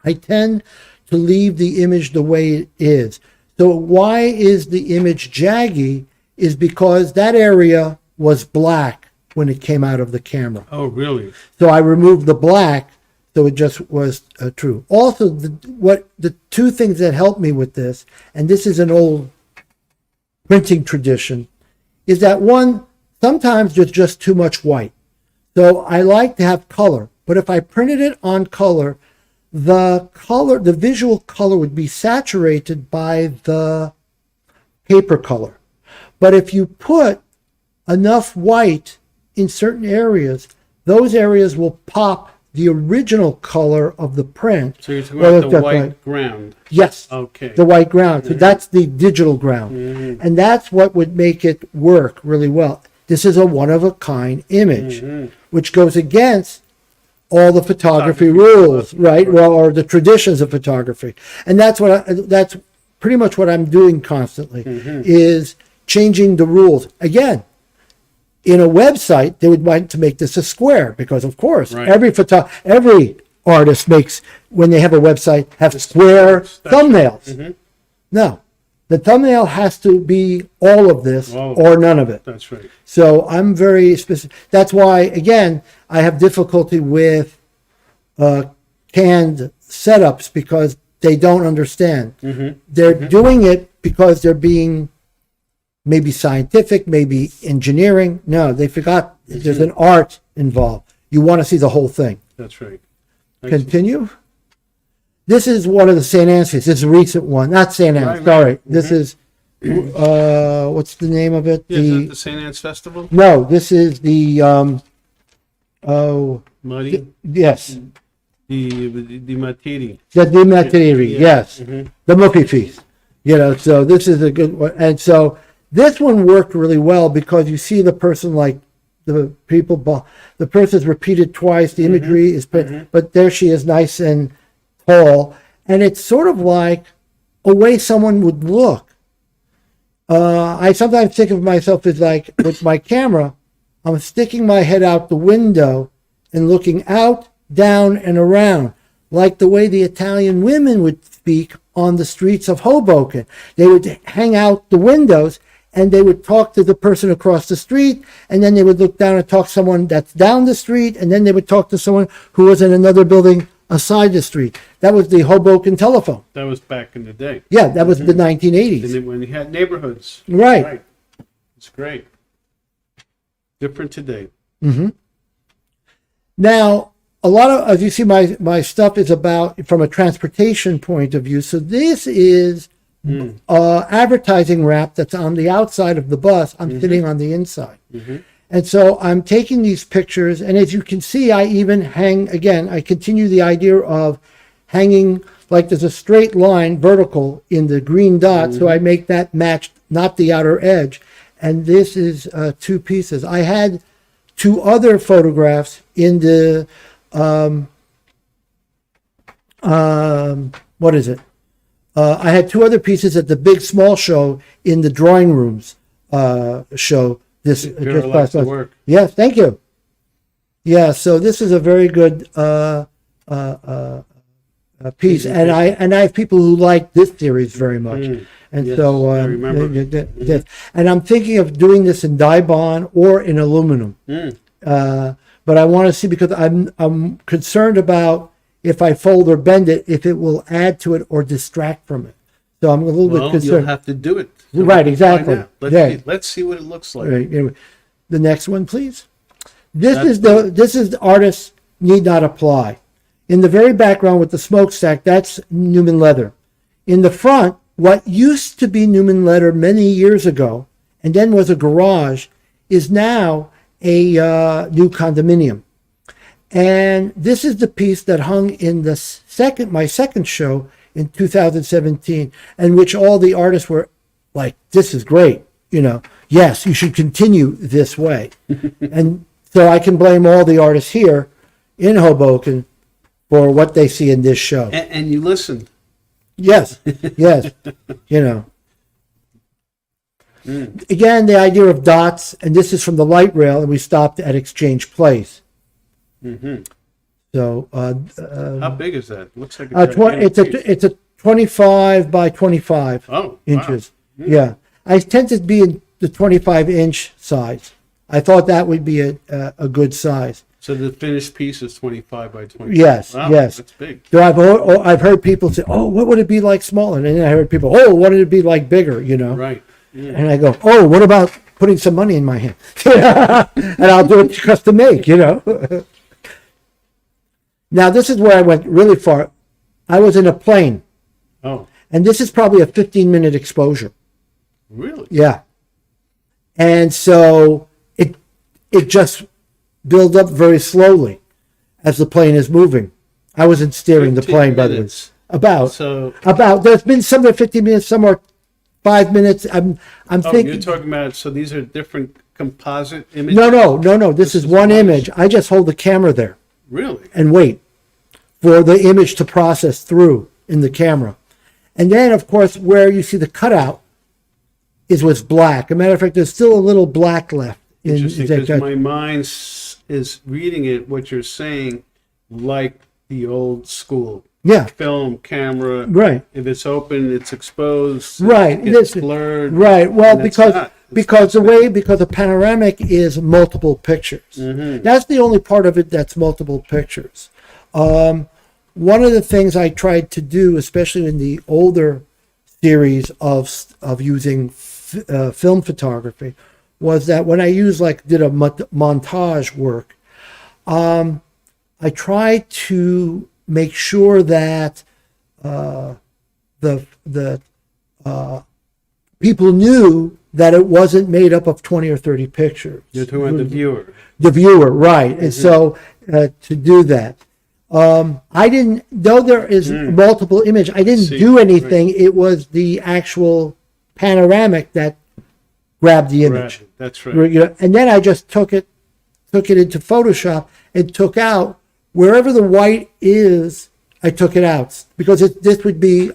I tend to leave the image the way it is. So why is the image jaggy is because that area was black when it came out of the camera. Oh, really? So I removed the black, so it just was true. Also, the two things that helped me with this, and this is an old printing tradition, is that one, sometimes there's just too much white. So I like to have color, but if I printed it on color, the visual color would be saturated by the paper color. But if you put enough white in certain areas, those areas will pop the original color of the print. So you're talking about the white ground. Yes. Okay. The white ground. So that's the digital ground. And that's what would make it work really well. This is a one-of-a-kind image, which goes against all the photography rules, right? Well, or the traditions of photography. And that's that's pretty much what I'm doing constantly, is changing the rules. Again, in a website, they would want to make this a square, because of course, every artist makes, when they have a website, have square thumbnails. No, the thumbnail has to be all of this or none of it. That's right. So I'm very specific. That's why, again, I have difficulty with canned setups, because they don't understand. They're doing it because they're being maybe scientific, maybe engineering. No, they forgot there's an art involved. You want to see the whole thing. That's right. Continue. This is one of the St. Anne's. This is a recent one, not St. Anne's. Right. Sorry, this is what's the name of it? Yeah, is that the St. Anne's Festival? No, this is the Muddy? yes, The Matiri. the Dimateri, Yeah. yes, Mhm. the Muppy Feast. So this is a good one, and so this one worked really well because you see the person like the the person's repeated twice. The imagery is, but there she is, nice and tall, and it's sort of like a way someone would look. I sometimes think of myself as like with my camera, I'm sticking my head out the window and looking out, down, and around, like the way the Italian women would speak on the streets of Hoboken. They would hang out the windows and they would talk to the person across the street, and then they would look down and talk to someone that's down the street, and then they would talk to someone who was in another building aside the street. That was the Hoboken telephone. That was back in the day. Yeah, that was the 1980s. And then when you had neighborhoods. Right. It's great. Different today. Now, a lot of, as you see, my stuff is about from a transportation point of view. So this is advertising wrap that's on the outside of the bus. I'm sitting on the inside. And so I'm taking these pictures, and as you can see, I even hang, again, I continue the idea of hanging, like there's a straight line vertical in the green dot, so I make that match, not the outer edge. And this is 2 pieces. I had 2 other photographs in the, what is it? I had 2 other pieces at the Big Small show in the drawing rooms show. This just last month. Work. Yes, thank you. Yeah, so this is a very good piece, and I have people who like this series very much, and Yes, so I remember. yes. And I'm thinking of doing this in Dibond or in aluminum, but I want to see, because I'm concerned about if I fold or bend it, if it will add to it or distract from it. So I'm a little bit Well, concerned. you'll have to do it. Right, exactly. Let's see what it looks like. Right, anyway. The next one, please. This is the artist need not apply. In the very background with the smokestack, that's Newman leather. In the front, what used to be Newman leather many years ago, and then was a garage, is now a new condominium. And this is the piece that hung in the my second show in 2017, in which all the artists were like, this is great, yes, you should continue this way. And so I can blame all the artists here in Hoboken for what they see in this show. And you listened. Yes, yes, Again, the idea of dots, and this is from the light rail, and we stopped at Exchange Place. So, How big is that? Looks like a it's a 25 by 25 inches. Wow. Yeah, I tend to be in the 25-inch size. I thought that would be a good size. So the finished piece is 25 by 25. Yes, Wow, yes. That's big. So I've heard people say, "Oh, what would it be like smaller?" And then I heard people, "Oh, what would it be like bigger?" Right. And I go, "Oh, what about putting some money in my hand, and I'll do it custom make?" Now this is where I went really far. I was in a plane. Oh, And this is probably a 15-minute exposure. really? Yeah. And so it just built up very slowly as the plane is moving. I wasn't steering the 15 plane, by the way. minutes. About. So, There's been some are 15 minutes, some are 5 minutes. I'm you're thinking. talking about, so these are different composite images? No. This is one image. I just hold the camera there Really? and wait for the image to process through in the camera. And then, of course, where you see the cutout is what's black. As a matter of fact, there's still a little black left. Interesting, because my mind is reading it, what you're saying, like the old school. Yeah. Film, camera. Right. If it's open, it's exposed. Right. It gets blurred. Right. Well, and it's because not. because a panoramic is multiple pictures. Mm-hmm. That's the only part of it that's multiple pictures. One of the things I tried to do, especially in the older series of using film photography, was that when I did a montage work, I tried to make sure that the people knew that it wasn't made up of 20 or 30 pictures. You're talking about the viewer. The viewer, right. And so to do that. I didn't, though there is multiple image, I didn't do anything. Right. It was the actual panoramic that grabbed the image. Right. That's right. And then I just took it into Photoshop and took out wherever the white is. I took it out because this would be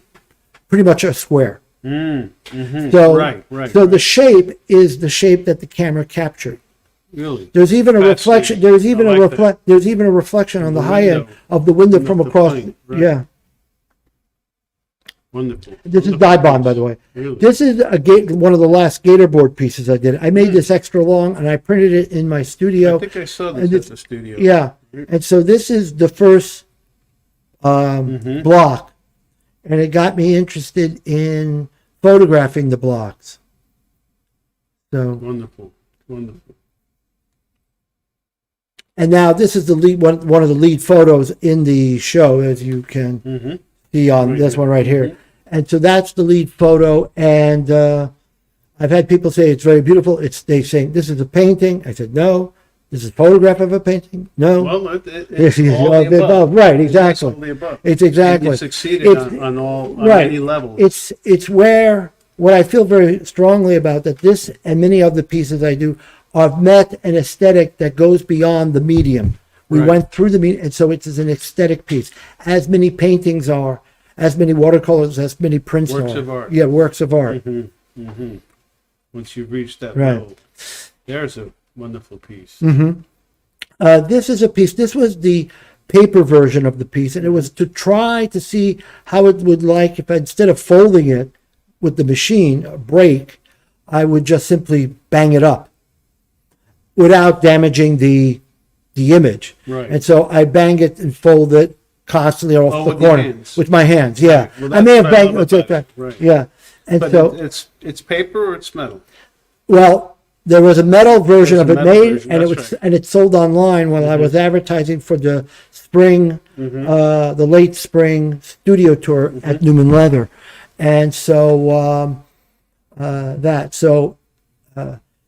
pretty much a square. So, so the shape is the shape that the camera captured. Really? There's even a reflection. There's even there's even a reflection on the high end of the window from across. Right. Yeah. Wonderful. This is dye bond, by the way. Really? This is one of the last gator board pieces I did. I made this extra long and I printed it in my studio. I think I saw this at the studio. Yeah. And so this is the first block, and it got me interested in photographing the blocks. So wonderful. And now this is the lead one of the lead photos in the show, as you can see on this one right here. And so that's the lead photo. And I've had people say it's very beautiful. They saying this is a painting. I said no. This is a photograph of a painting. No. Well, it's all the above. Right, exactly. It's all the above. It's exactly. And you succeeded on many levels. It's where what I feel very strongly about that this and many of the pieces I do have met an aesthetic that goes beyond the medium. We went through the medium, and so it is an aesthetic piece. As many paintings are, as many watercolors, as many prints are. Works of art. Yeah, works of art. Once you've reached that level, there's a wonderful piece. This is a piece. This was the paper version of the piece, and it was to try to see how it would like if instead of folding it with the machine, break, I would just simply bang it up without damaging the image. Right. And so I bang it and fold it constantly off the corner with my hands. Yeah, well, I may have banged it. Right. Yeah, and but so it's paper or it's metal. Well, there was a metal version of it made, version, and it sold online while I was advertising for the spring, the late spring studio tour at Newman Leather, and so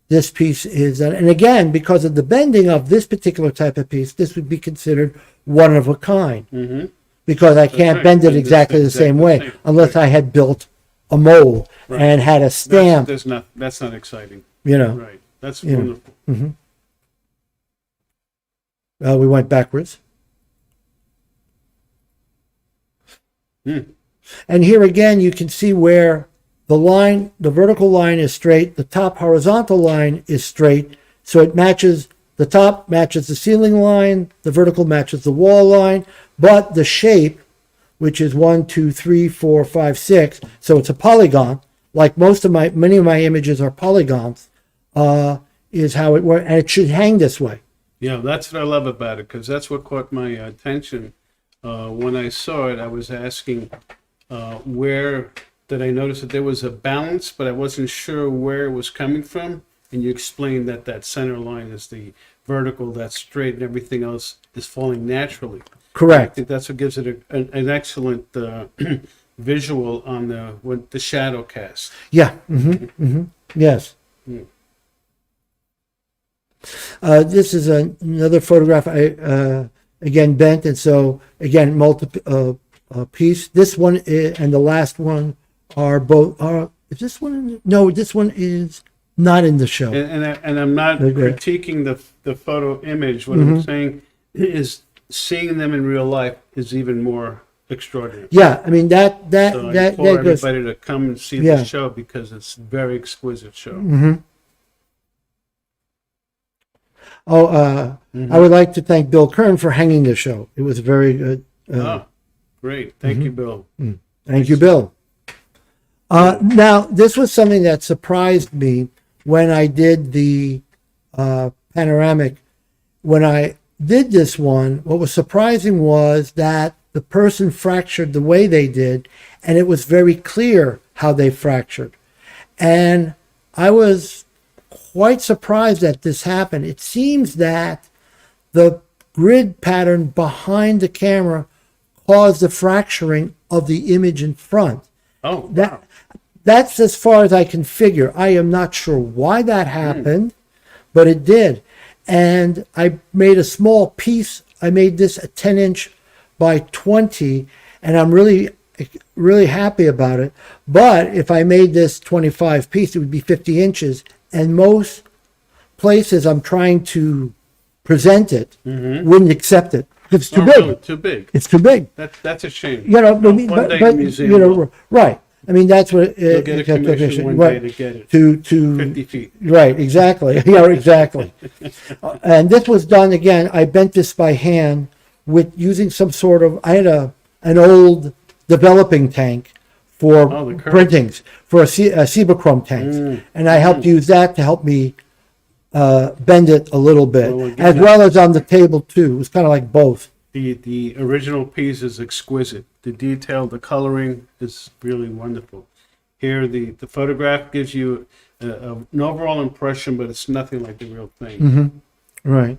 this piece is, and again, because of the bending of this particular type of piece, this would be considered one of a kind, because I can't bend it exactly the same way unless I had built a mold and had a stamp. That's not exciting. Right. That's wonderful. We went backwards. And here again, you can see where the vertical line is straight, the top horizontal line is straight, so it matches, the top matches the ceiling line, the vertical matches the wall line, but the shape, which is 1, 2, 3, 4, 5, 6, so it's a polygon, like many of my images are polygons, is how it works, and it should hang this way. Yeah, that's what I love about it, because that's what caught my attention. When I saw it, I was asking where did I notice that there was a balance, but I wasn't sure where it was coming from, and you explained that center line is the vertical, that's straight, and everything else is falling naturally. Correct. I think that's what gives it an excellent visual on the shadow cast. Yeah. Yes. This is another photograph I again bent, and so again multiple piece. This one and the last one are both. Is this one? No, this one is not in the show. And I'm not critiquing the photo image. What I'm saying is seeing them in real life is even more extraordinary. Yeah, I mean so I implore everybody to come and see the show because it's a very exquisite show. I would like to thank Bill Kern for hanging the show. It was very good. Great. Thank you, Bill. Thank you, Bill. Now, this was something that surprised me when I did the panoramic. When I did this one, what was surprising was that the person fractured the way they did, and it was very clear how they fractured. And I was quite surprised that this happened. It seems that the grid pattern behind the camera caused the fracturing of the image in front. Oh, wow. That's as far as I can figure. I am not sure why that happened, but it did. And I made a small piece. I made this a 10-inch by 20, and I'm really happy about it. But if I made this 25 piece, it would be 50 inches. And most places I'm trying to present it wouldn't accept it. It's too Oh, big. really? Too big. It's too big. That's a shame. You know, One day museum you know, will- right. I mean, that's what You'll get a commission one right, day to get it. to 50 feet. right, exactly. Yeah, exactly. And this was done again. I bent this by hand with using some sort of. I had an old developing tank for Oh, the curve. printings for a Cibachrome tanks, and I helped use that to help me bend it a little bit, Well, again, as well as on the table too. It was kind of like both. The original piece is exquisite. The detail, the coloring is really wonderful. Here, the photograph gives you an overall impression, but it's nothing like the real thing. Right.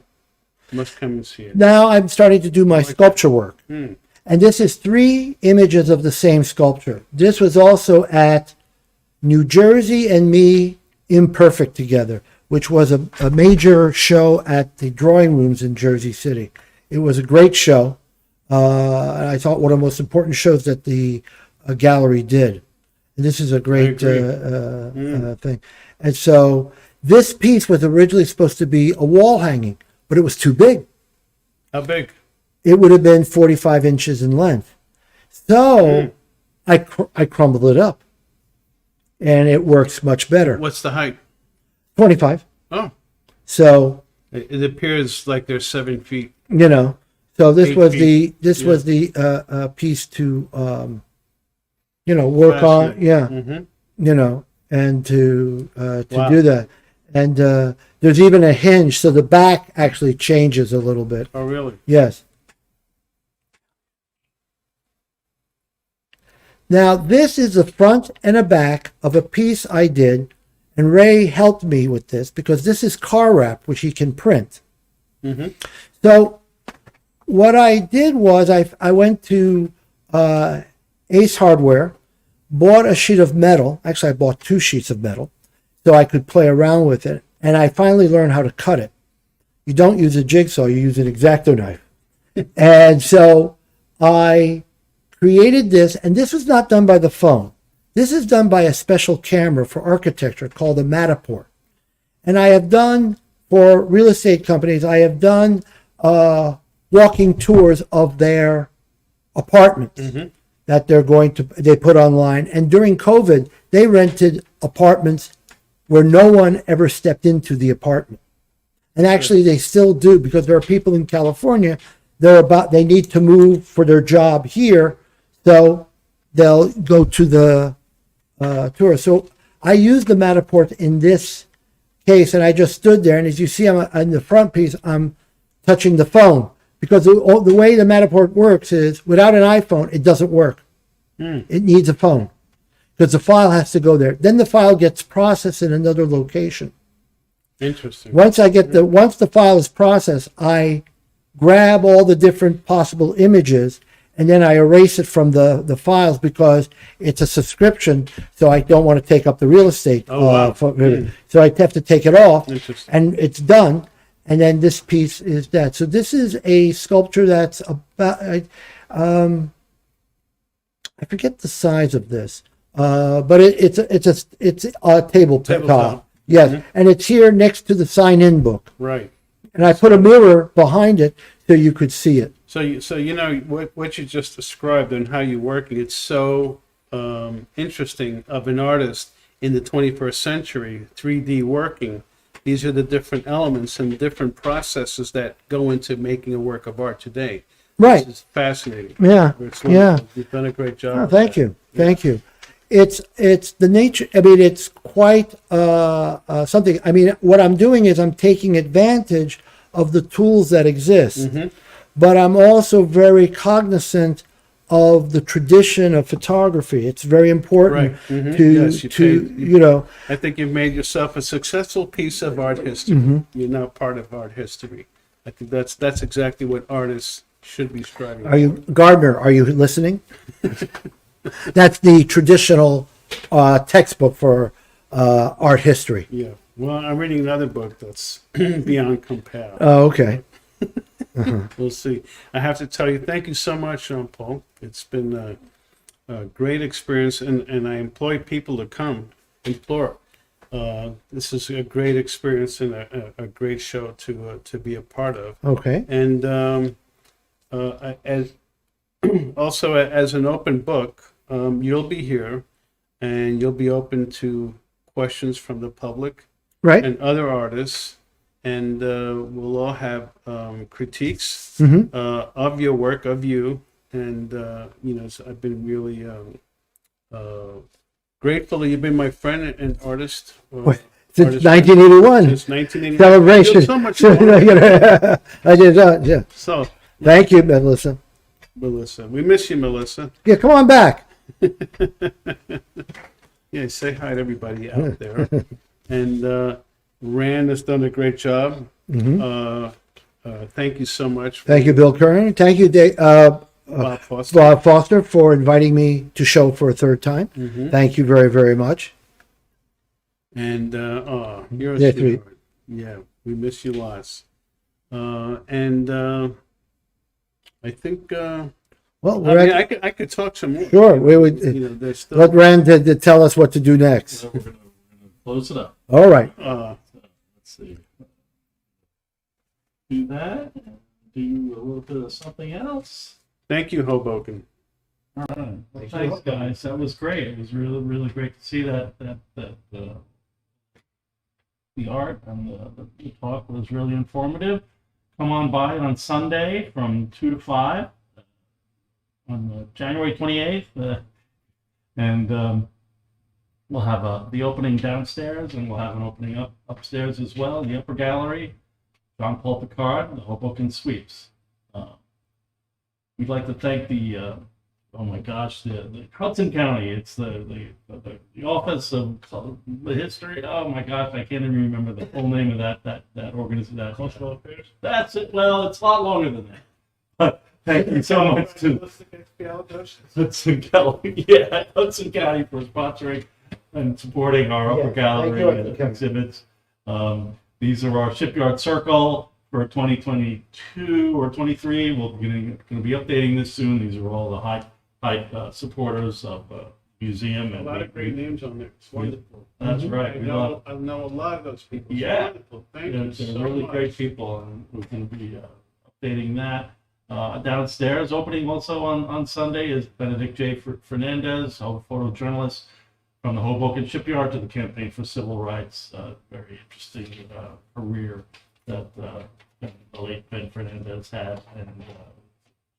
Must come and see it. Now I'm starting to do my sculpture work. Hmm. And this is 3 images of the same sculpture. This was also at New Jersey and Me Imperfect Together, which was a major show at the drawing rooms in Jersey City. It was a great show. I thought one of the most important shows that the gallery did. And this is a great thing. And so this piece was originally supposed to be a wall hanging, but it was too big. How big? It would have been 45 inches in length. So I crumbled it up, and it works much better. What's the height? 25. Oh, So, it appears like they're 7 feet. you know, so this 8 was feet. was the piece to, work on. Fascinating. Yeah. Mm-hmm. And to Wow. do that. And there's even a hinge, so the back actually changes a little bit. Oh, really? Yes. Now, this is the front and a back of a piece I did, and Ray helped me with this because this is car wrap, which he can print. Mm-hmm. So what I did was I went to Ace Hardware, bought a sheet of metal. Actually, I bought 2 sheets of metal so I could play around with it, and I finally learned how to cut it. You don't use a jigsaw, you use an X-Acto knife. And so I created this, and this was not done by the phone. This is done by a special camera for architecture called a Matterport. And I have done, for real estate companies, I have done walking tours of their apartments that they put online. And during COVID, they rented apartments where no one ever stepped into the apartment. And actually they still do, because there are people in California, they need to move for their job here, so they'll go to the tour. So I used the Matterport in this case, and I just stood there, and as you see on the front piece, I'm touching the phone, because the way the Matterport works is, without an iPhone, it doesn't work. It needs a phone, because the file has to go there. Then the file gets processed in another location. Interesting. Once the file is processed, I grab all the different possible images, and then I erase it from the files, because it's a subscription, so I don't want to take up the real estate. Oh, wow. So I have to take it off, Interesting. and it's done. And then this piece is that. So this is a sculpture that's about, I forget the size of this, but it's a tabletop. Yes, and it's here next to the sign-in book. Right. And I put a mirror behind it so you could see it. So you know what you just described and how you're working. It's so interesting of an artist in the 21st century, 3D working. These are the different elements and different processes that go into making a work of art today. Right. This is fascinating. Yeah. It's Yeah. wonderful. You've done a great job. Oh, with thank that. you. Thank you. It's the nature. I mean, it's quite something. I mean, what I'm doing is I'm taking advantage of the tools that exist, but I'm also very cognizant of the tradition of photography. It's very important Right. to Yes, I think you've made yourself a successful piece of art history. You're now part of art history. I think that's exactly what artists should be striving. Are you, Gardner, are you listening? That's the traditional textbook for art history. Yeah. Well, I'm reading another book that's beyond compare. Oh, okay. We'll see. I have to tell you, thank you so much, Jean-Paul. It's been a great experience, and I employ people to come. This is a great experience and a great show to be a part of. Okay. And as also as an open book, you'll be here, and you'll be open to questions from the public Right. and other artists, and we'll all have critiques of your work, of you, and so I've been really grateful that you've been my friend and artist. Since 1981. Since 1981. Celebration. So much fun. I did not, yeah. So, Thank you, Melissa. Melissa, we miss you, Melissa. Yeah, come on back. Yeah, say hi to everybody out there. And Rand has done a great job. Thank you so much. Thank you, Bill Kern. Thank you, Bob Foster. Bob Foster, for inviting me to show for a third time. Thank you very, very much. And you're a Yeah, sweetheart. Yeah, we miss you lots. And I think Well, I could talk some more. sure. We would There's still let Rand to tell us what to do next. So we're gonna close it up. All right. Let's see. Do that. Do a little bit of something else. thank you, Hoboken. All right. Well, thanks, guys. That was great. It was really, really great to see that the art and the talk was really informative. Come on by on Sunday from 2 to 5 on January 28th, and we'll have the opening downstairs, and we'll have an opening upstairs as well in the upper gallery. Jean-Paul Picard, the Hoboken Sweeps. We'd like to thank the Hudson County. It's the Office of the History. Oh my gosh, I can't even remember the full name of that organization. That Cultural Affairs. That's it. Well, it's a lot longer than that. But thank you so much to Hudson County. Yeah, Hudson County for sponsoring and supporting our upper gallery and exhibits. These are our Shipyard Circle for 2022 or 23. We're going to be updating this soon. These are all the high supporters of museum. A lot of great names on there. It's wonderful. That's right. I know a lot of those people. It's Yeah. wonderful. Thank you They're so really much. great people, and we're going to be updating that. Downstairs, opening also on Sunday, is Benedict J. Fernandez, a photojournalist from the Hoboken Shipyard to the Campaign for Civil Rights. Very interesting career that the late Ben Fernandez had, and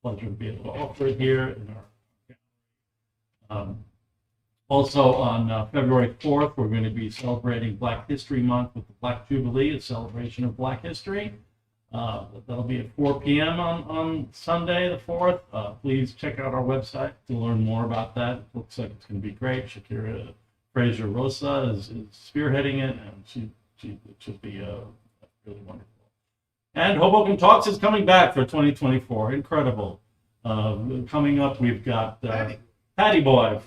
pleasure to be able to offer it here in our. Also on February 4th, we're going to be celebrating Black History Month with the Black Jubilee, a celebration of Black history. That'll be at 4 p.m. on Sunday, the 4th. Please check out our website to learn more about that. It looks like it's going to be great. Shakira Fraser Rosa is spearheading it, and it should be really wonderful. And Hoboken Talks is coming back for 2024. Incredible. Coming up, we've got Patty Boy.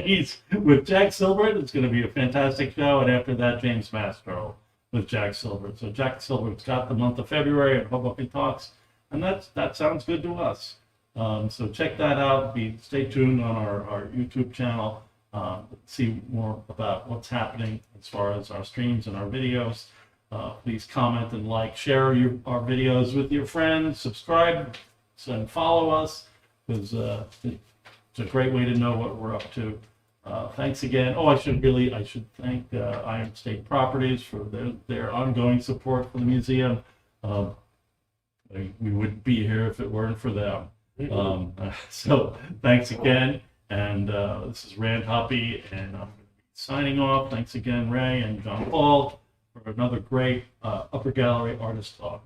He's with Jack Silbert. It's going to be a fantastic show. And after that, James Mastro with Jack Silbert. So Jack Silbert's got the month of February at Hoboken Talks, and that sounds good to us. So check that out. Stay tuned on our YouTube channel. See more about what's happening as far as our streams and our videos. Please comment and like, share our videos with your friends, subscribe and follow us, because it's a great way to know what we're up to. Thanks again. Oh, I should thank Iron State Properties for their ongoing support for the museum. We wouldn't be here if it weren't for them. So thanks again. And this is Rand Hoppy, and I'm signing off. Thanks again, Ray and Jean-Paul, for another great Upper Gallery Artist Talk.